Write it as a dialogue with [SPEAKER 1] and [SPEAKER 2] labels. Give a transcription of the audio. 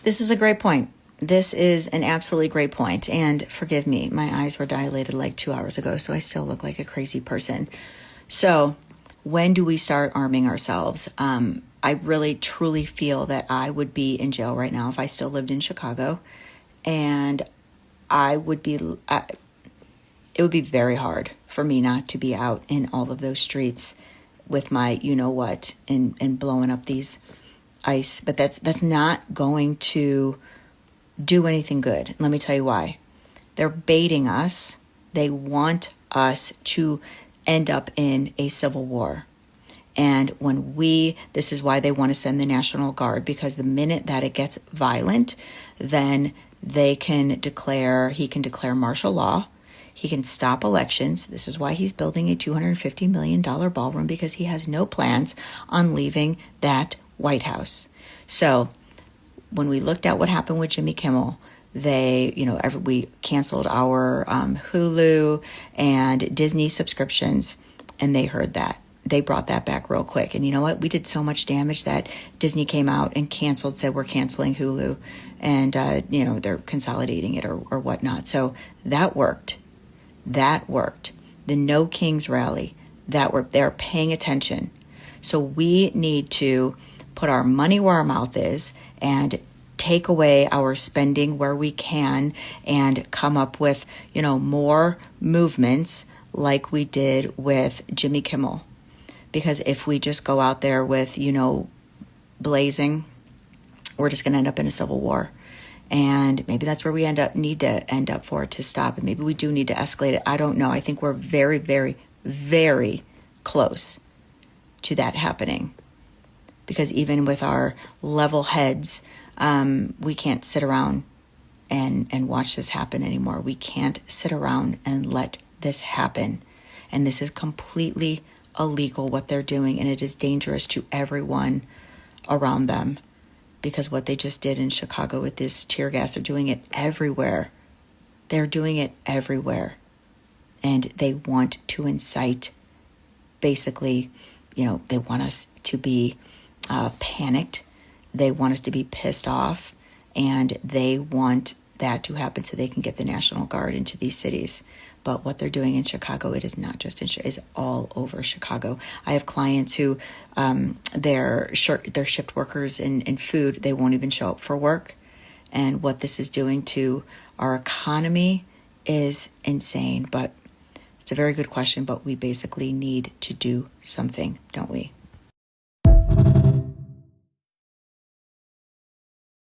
[SPEAKER 1] This is a great point. This is an absolutely great point. And forgive me, my eyes were dilated like 2 hours ago, so I still look like a crazy person. So when do we start arming ourselves? I really truly feel that I would be in jail right now if I still lived in Chicago. And I would be, it would be very hard for me not to be out in all of those streets with my you know what and blowing up these ice. But that's not going to do anything good. Let me tell you why. They're baiting us. They want us to end up in a civil war. And this is why they want to send the National Guard, because the minute that it gets violent, then he can declare martial law. He can stop elections. This is why he's building a $250 million ballroom, because he has no plans on leaving that White House. So when we looked at what happened with Jimmy Kimmel, we canceled our Hulu and Disney subscriptions, and they heard that. They brought that back real quick. And you know what? We did so much damage that Disney came out and said we're canceling Hulu, and they're consolidating it or whatnot. So that worked. That worked. The No Kings rally, that worked. They're paying attention. So we need to put our money where our mouth is and take away our spending where we can and come up with, more movements like we did with Jimmy Kimmel. Because if we just go out there with, blazing, we're just going to end up in a civil war. And maybe that's where we need to end up for it to stop. And maybe we do need to escalate it. I don't know. I think we're very, very, very close to that happening. Because even with our level heads, we can't sit around and watch this happen anymore. We can't sit around and let this happen. And this is completely illegal what they're doing, and it is dangerous to everyone around them, because what they just did in Chicago with this tear gas, they're doing it everywhere. They're doing it everywhere. And they want to incite, basically, they want us to be panicked. They want us to be pissed off, and they want that to happen so they can get the National Guard into these cities. But what they're doing in Chicago, it is not just it's all over Chicago. I have clients who they're shift workers in food. They won't even show up for work. And what this is doing to our economy is insane. But it's a very good question, but we basically need to do something, don't we?